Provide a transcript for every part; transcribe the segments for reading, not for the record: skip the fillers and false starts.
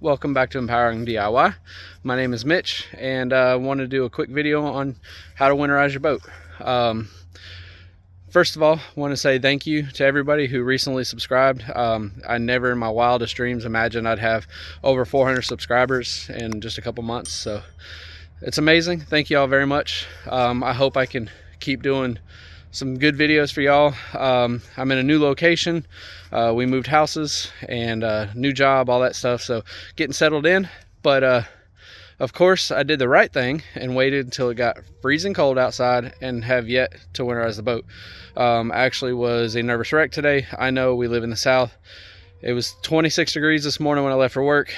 Welcome back to Empowering DIY. My name is Mitch, and I want to do a quick video on how to winterize your boat. First of all, I want to say thank you to everybody who recently subscribed. I never in my wildest dreams imagined I'd have over 400 subscribers in just a couple months, so it's amazing. Thank you all very much. I hope I can keep doing some good videos for y'all. I'm in a new location. We moved houses and new job, all that stuff, so getting settled in. But of course I did the right thing and waited until it got freezing cold outside and have yet to winterize the boat. Actually was a nervous wreck today. I know we live in the South. It was 26 degrees this morning when I left for work,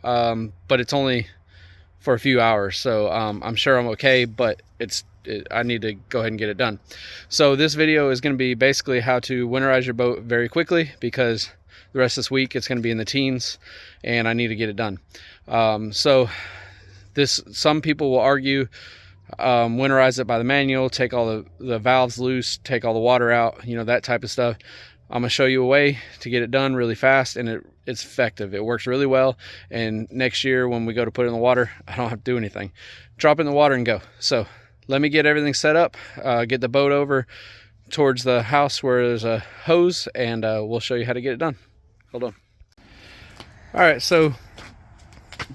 but it's only for a few hours, so I'm sure I'm okay, but I need to go ahead and get it done. So this video is going to be basically how to winterize your boat very quickly, because the rest of this week it's going to be in the teens and I need to get it done. Some people will argue winterize it by the manual, take all the valves loose, take all the water out, you know, that type of stuff. I'm gonna show you a way to get it done really fast, and it's effective. It works really well, and next year when we go to put it in the water, I don't have to do anything. Drop it in the water and go. So let me get everything set up, get the boat over towards the house where there's a hose, and we'll show you how to get it done. Hold on. All right, so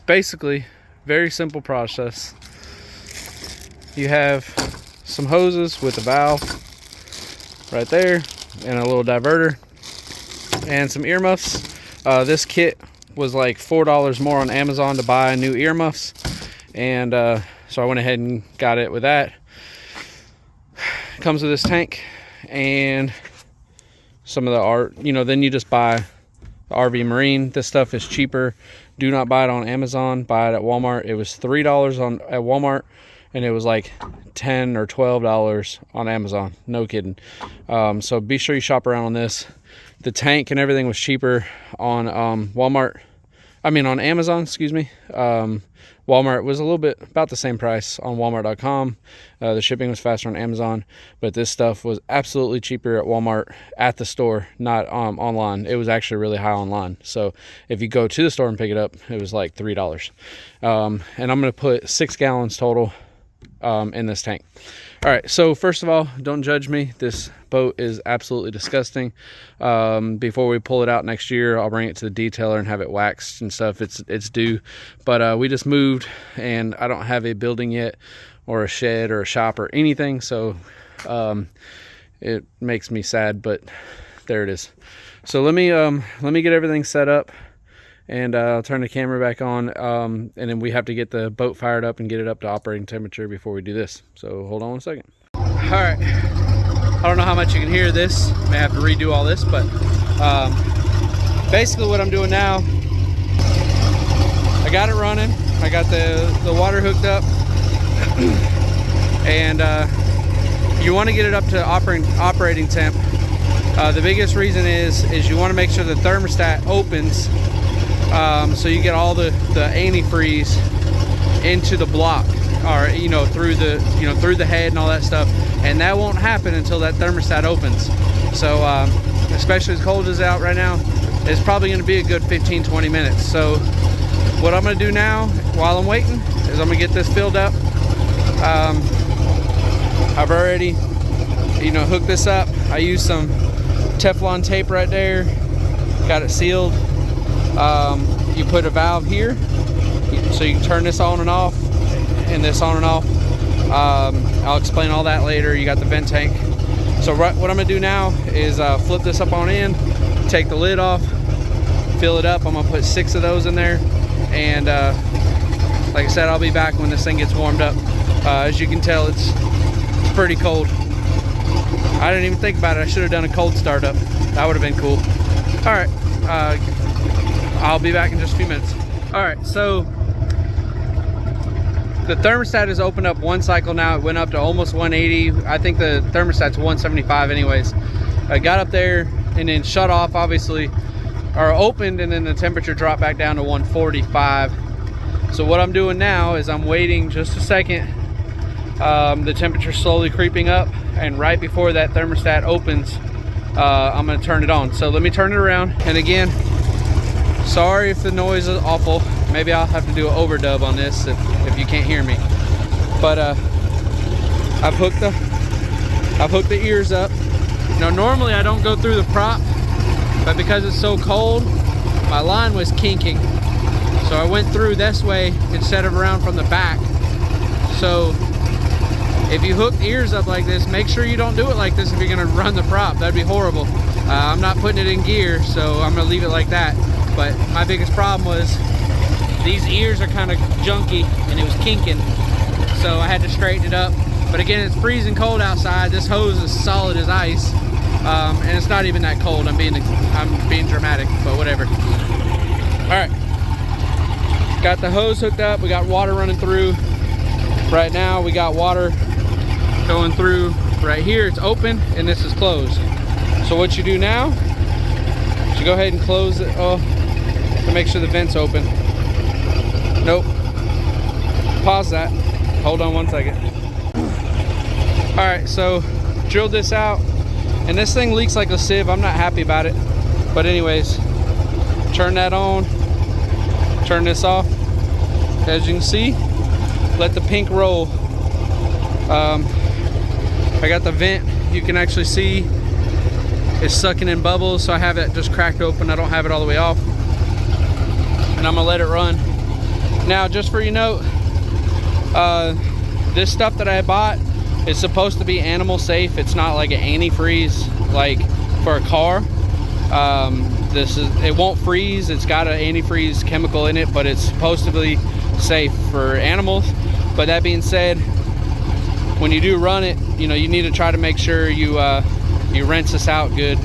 basically, very simple process. You have some hoses with a valve right there and a little diverter and some earmuffs. This kit was like $4 more on Amazon to buy new earmuffs, and so I went ahead and got it with that. It comes with this tank and some of the art, you know, then you just buy the RV Marine. This stuff is cheaper. Do not buy it on Amazon, buy it at Walmart. It was $3 at Walmart, and it was like $10 or $12 on Amazon. No kidding. So be sure you shop around on this. The tank and everything was cheaper on on Amazon, excuse me. Walmart was a little bit about the same price on Walmart.com. The shipping was faster on Amazon, but this stuff was absolutely cheaper at Walmart at the store, not online. It was actually really high online. So if you go to the store and pick it up, it was like $3. And I'm going to put 6 gallons total in this tank. All right, so first of all, don't judge me. This boat is absolutely disgusting. Before we pull it out next year, I'll bring it to the detailer and have it waxed and stuff. It's due, but we just moved and I don't have a building yet, or a shed or a shop or anything, so it makes me sad, but there it is. So let me get everything set up, and I'll turn the camera back on, and then we have to get the boat fired up and get it up to operating temperature before we do this. So hold on one second. All right, I don't know how much you can hear this. May have to redo all this, but basically what I'm doing now, I got it running. I got the water hooked up, and you want to get it up to operating temp. The biggest reason is you want to make sure the thermostat opens, so you get all the antifreeze into the block, or through the head and all that stuff, and that won't happen until that thermostat opens. So especially as cold as out right now, it's probably going to be a good 15-20 minutes. So what I'm going to do now while I'm waiting is I'm going to get this filled up. I've already hooked this up. I used some Teflon tape right there, got it sealed. You put a valve here, so you can turn this on and off, and this on and off. I'll explain all that later. You got the vent tank. So what I'm gonna do now is flip this up on in, take the lid off, fill it up. I'm gonna put 6 of those in there, and like I said, I'll be back when this thing gets warmed up. As you can tell, it's pretty cold. I didn't even think about it. I should have done a cold startup. That would have been cool. All right, I'll be back in just a few minutes. All right, so the thermostat has opened up one cycle now. It went up to almost 180. I think the thermostat's 175 anyways. I got up there and then shut off, obviously, or opened, and then the temperature dropped back down to 145. So what I'm doing now is I'm waiting just a second. The temperature's slowly creeping up, and right before that thermostat opens, I'm gonna turn it on. So let me turn it around, and again, Sorry if the noise is awful. Maybe I'll have to do an overdub on this if you can't hear me. But I've hooked the ears up. Now normally I don't go through the prop, but because it's so cold, my line was kinking. So I went through this way instead of around from the back. So if you hook the ears up like this, make sure you don't do it like this if you're gonna run the prop. That'd be horrible. I'm not putting it in gear, so I'm gonna leave it like that. But my biggest problem was these ears are kind of junky and it was kinking. So I had to straighten it up. But again, it's freezing cold outside. This hose is solid as ice. And it's not even that cold. I'm being dramatic, but whatever. All right, got the hose hooked up. We got water running through. Right now we got water going through right here. It's open and this is closed. So what you do now is you go ahead and close it to make sure the vent's open. Nope. Pause that. Hold on one second. All right, so drilled this out and this thing leaks like a sieve. I'm not happy about it, but anyways, turn that on, turn this off. As you can see, let the pink roll. I got the vent, you can actually see it's sucking in bubbles, so I have it just cracked open. I don't have it all the way off, and I'm gonna let it run. Now, just for your note, this stuff that I bought is supposed to be animal safe. It's not like an antifreeze like for a car. It won't freeze. It's got an antifreeze chemical in it, but it's supposed to be safe for animals. But that being said, when you do run it, you know, you need to try to make sure you rinse this out good.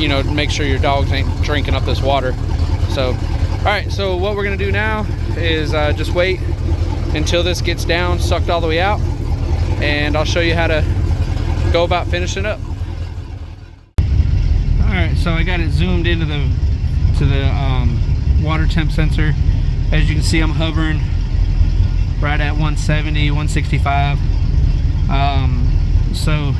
You know, make sure your dogs ain't drinking up this water. So, all right, so what we're gonna do now is just wait until this gets down, sucked all the way out, and I'll show you how to go about finishing up. All right, so I got it zoomed into the water temp sensor. As you can see, I'm hovering right at 170, 165. So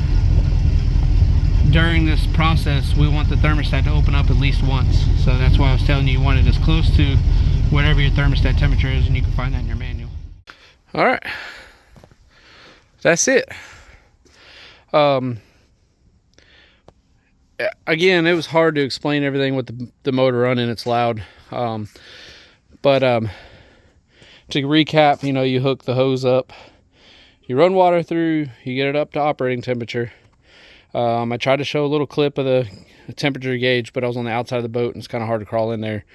during this process, we want the thermostat to open up at least once. So that's why I was telling you, you want it as close to whatever your thermostat temperature is, and you can find that in your manual. All right, that's it. Again, it was hard to explain everything with the motor running. It's loud. But to recap, you know, you hook the hose up, you run water through, you get it up to operating temperature. I tried to show a little clip of the temperature gauge, but I was on the outside of the boat and it's kind of hard to crawl in there,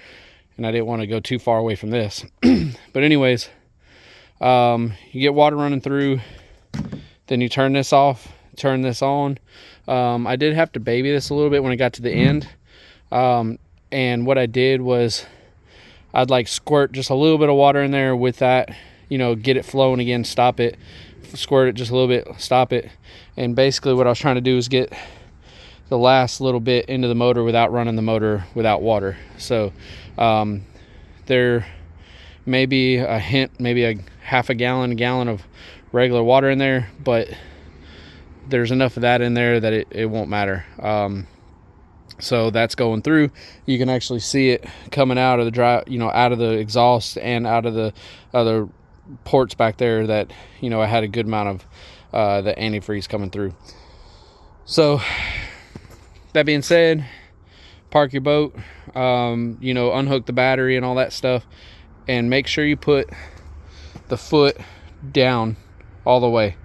and I didn't want to go too far away from this. But anyways, you get water running through, then you turn this off, turn this on. I did have to baby this a little bit when I got to the end. And what I did was I'd like squirt just a little bit of water in there with that, you know, get it flowing again, stop it, squirt it just a little bit, stop it. And basically what I was trying to do is get the last little bit into the motor without running the motor without water. So there may be a hint, maybe a half a gallon of regular water in there, but there's enough of that in there that it won't matter. So that's going through. You can actually see it coming out of the dry, you know, out of the exhaust and out of the other ports back there, that, you know, I had a good amount of the antifreeze coming through. So that being said, park your boat, you know, unhook the battery and all that stuff, and make sure you put the foot down all the way.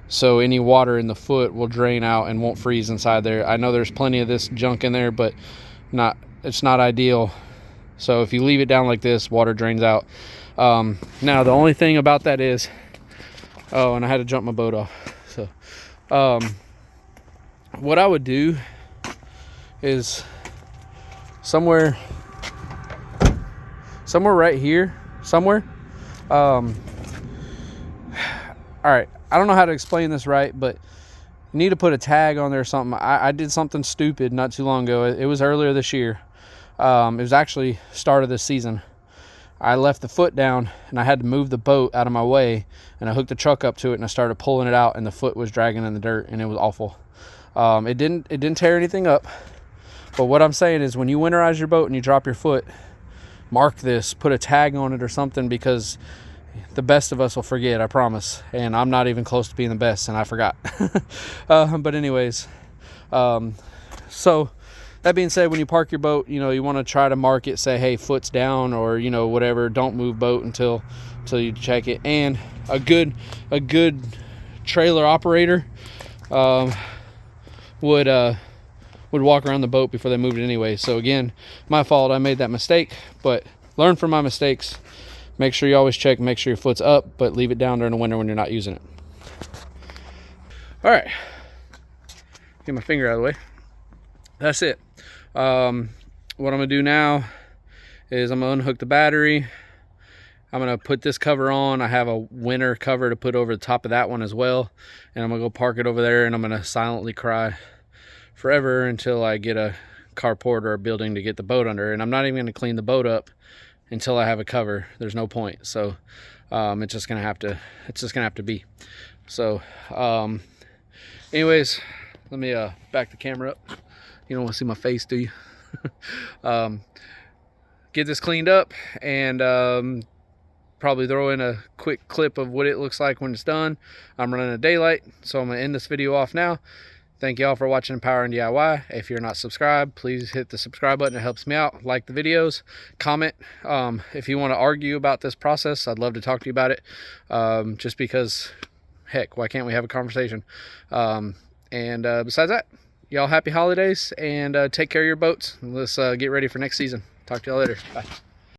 So any water in the foot will drain out and won't freeze inside there. I know there's plenty of this junk in there, but it's not ideal. So if you leave it down like this, water drains out. Now the only thing about that is, oh, and I had to jump my boat off. So what I would do is somewhere right here, somewhere. All right, I don't know how to explain this right, but you need to put a tag on there or something. I did something stupid not too long ago. It was earlier this year. It was actually start of this season. I left the foot down and I had to move the boat out of my way, and I hooked the truck up to it and I started pulling it out, and the foot was dragging in the dirt, and it was awful. It didn't tear anything up, But what I'm saying is when you winterize your boat and you drop your foot, mark this, put a tag on it or something, because the best of us will forget, I promise. And I'm not even close to being the best, and I forgot. But anyways, so that being said, when you park your boat, you know, you want to try to mark it, say, hey, foot's down, or, you know, whatever. Don't move boat until you check it. And a good trailer operator would walk around the boat before they moved it anyway. So again, my fault, I made that mistake, but learn from my mistakes. Make sure you always check, make sure your foot's up, but leave it down during the winter when you're not using it. All right, get my finger out of the way. That's it. What I'm gonna do now is I'm gonna unhook the battery. I'm gonna put this cover on. I have a winter cover to put over the top of that one as well. And I'm gonna go park it over there, and I'm gonna silently cry forever until I get a carport or a building to get the boat under. And I'm not even gonna clean the boat up until I have a cover. There's no point. So it's just gonna have to be. So anyways, let me back the camera up. You don't want to see my face, do you? Get this cleaned up, and probably throw in a quick clip of what it looks like when it's done. I'm running a daylight, so I'm gonna end this video off now. Thank y'all for watching Power and DIY. If you're not subscribed, please hit the subscribe button. It helps me out. Like the videos, comment. If you want to argue about this process, I'd love to talk to you about it. Just because, heck, why can't we have a conversation? Besides that, y'all happy holidays, and take care of your boats. Let's get ready for next season. Talk to y'all later. Bye.